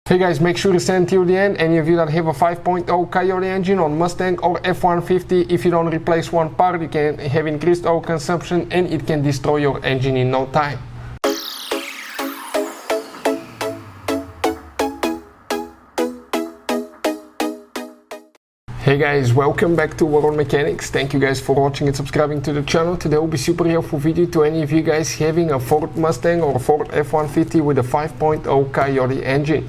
Hey guys, make sure to stay until the end. Any of you that have a 5.0 Coyote engine on Mustang or F150, if you don't replace one part, you can have increased oil consumption and it can destroy your engine in no time. Hey guys, welcome back to World Mechanics. Thank you guys for watching and subscribing to the channel. Today will be super helpful video to any of you guys having a Ford Mustang or a Ford F150 with a 5.0 Coyote engine.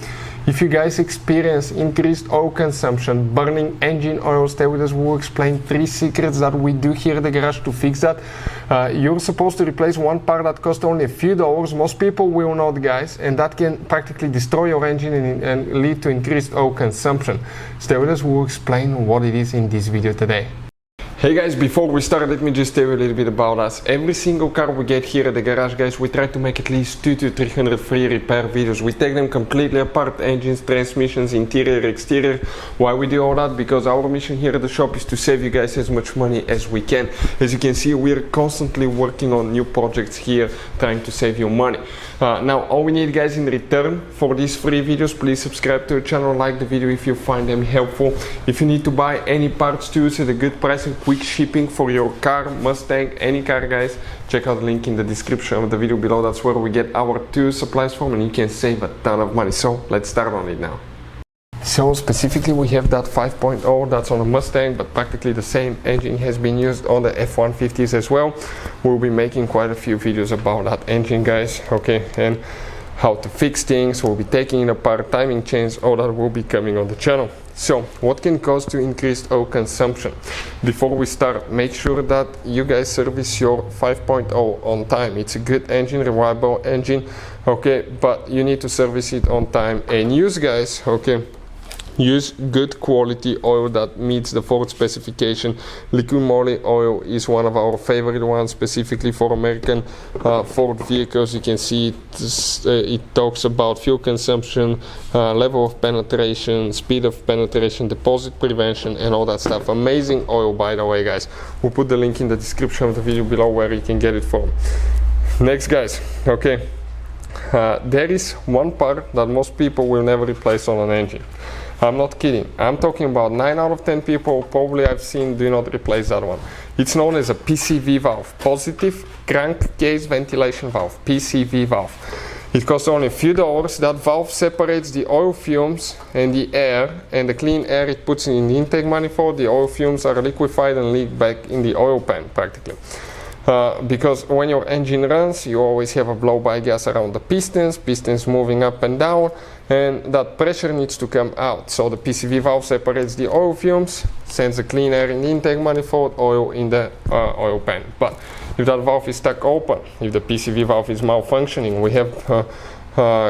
If you guys experience increased oil consumption, burning engine oil, stay with us. We'll explain 3 secrets that we do here at the garage to fix that. You're supposed to replace one part that costs only a few dollars. Most people will not, guys, and that can practically destroy your engine and lead to increased oil consumption. Stay with us. We'll explain what it is in this video today. Hey guys, before we start, let me just tell you a little bit about us. Every single car we get here at the garage, guys, we try to make at least 200 to 300 free repair videos. We take them completely apart, engines, transmissions, interior, exterior. Why we do all that? Because our mission here at the shop is to save you guys as much money as we can. As you can see, we're constantly working on new projects here, trying to save you money. Now, all we need, guys, in return for these free videos, please subscribe to the channel, like the video if you find them helpful. If you need to buy any parts tools at a good price and quick shipping for your car, Mustang, any car, guys, check out the link in the description of the video below. That's where we get our tool supplies from, and you can save a ton of money. So let's start on it now. So specifically we have that 5.0 that's on a Mustang, but practically the same engine has been used on the F150s as well. We'll be making quite a few videos about that engine, guys, okay, and how to fix things. We'll be taking it apart, timing chains, all that will be coming on the channel. So what can cause to increased oil consumption? Before we start, make sure that you guys service your 5.0 on time. It's a good engine, reliable engine, okay, but you need to service it on time and use, guys, okay, use good quality oil that meets the Ford specification. Liquid moly oil is one of our favorite ones, specifically for American Ford vehicles. You can see it talks about fuel consumption, level of penetration, speed of penetration, deposit prevention, and all that stuff. Amazing oil, by the way, guys. We'll put the link in the description of the video below where you can get it from. Next, guys, okay, there is one part that most people will never replace on an engine. I'm not kidding. I'm talking about 9 out of 10 people probably I've seen do not replace that one. It's known as a PCV valve, positive crankcase ventilation valve, PCV valve. It costs only a few dollars. That valve separates the oil fumes and the air, and the clean air it puts in the intake manifold. The oil fumes are liquefied and leak back in the oil pan practically. Because when your engine runs, you always have a blow-by gas around the pistons moving up and down, and that pressure needs to come out. So the PCV valve separates the oil fumes, sends the clean air in the intake manifold, oil in the oil pan. But if that valve is stuck open, if the PCV valve is malfunctioning, we have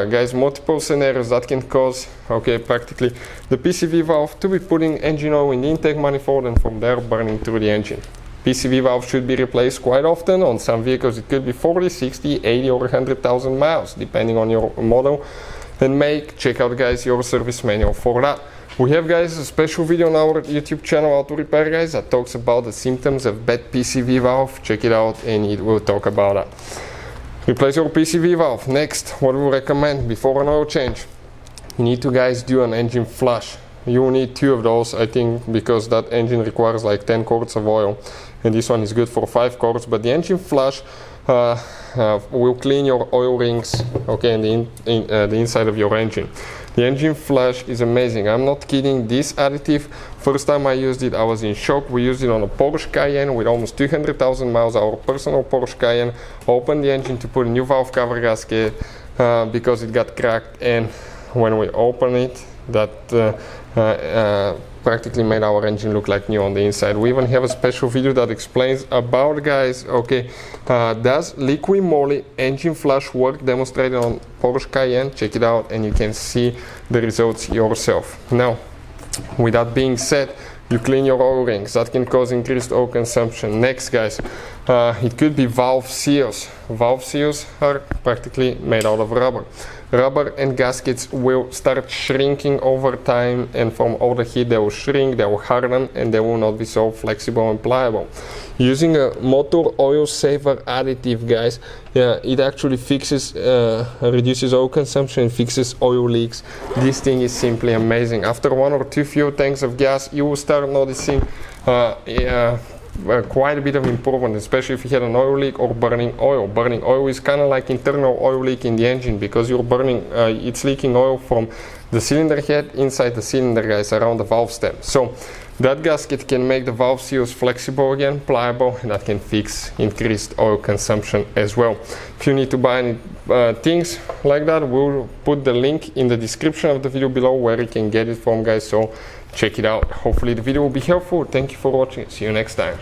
guys, multiple scenarios that can cause, okay, practically the PCV valve to be putting engine oil in the intake manifold and from there burning through the engine. PCV valve should be replaced quite often. On some vehicles it could be 40, 60, 80 or 100,000 miles depending on your model and make. Check out, guys, your service manual for that. We have, guys, a special video on our YouTube channel, How to Repair, guys, that talks about the symptoms of bad PCV valve. Check it out and it will talk about that. Replace your PCV valve. Next, what we recommend before an oil change, you need to, guys, do an engine flush. You will need 2 of those, I think, because that engine requires like 10 quarts of oil, and this one is good for 5 quarts. But the engine flush will clean your oil rings, okay, and the inside of your engine. The engine flush is amazing. I'm not kidding. This additive, first time I used it, I was in shock. We used it on a Porsche Cayenne with almost 200,000 miles, our personal Porsche Cayenne. Opened the engine to put a new valve cover gasket because it got cracked, and when we open it, that practically made our engine look like new on the inside. We even have a special video that explains about, guys, okay, does liquid moly engine flush work, demonstrated on Porsche Cayenne. Check it out and you can see the results yourself. Now, with that being said, you clean your oil rings. That can cause increased oil consumption. Next, guys, it could be valve seals. Valve seals are practically made out of rubber. rubber and gaskets will start shrinking over time, and from all the heat they will shrink, they will harden, and they will not be so flexible and pliable. Using a motor oil saver additive, guys, it actually fixes, reduces oil consumption and fixes oil leaks. This thing is simply amazing. After 1 or 2 fuel tanks of gas, you will start noticing quite a bit of improvement, especially if you had an oil leak or burning oil. Burning oil is kind of like internal oil leak in the engine, because you're burning, it's leaking oil from the cylinder head inside the cylinder, guys, around the valve stem. So that gasket can make the valve seals flexible again, pliable, and that can fix increased oil consumption as well. If you need to buy any things like that, we'll put the link in the description of the video below where you can get it from, guys, so check it out. Hopefully the video will be helpful. Thank you for watching. See you next time.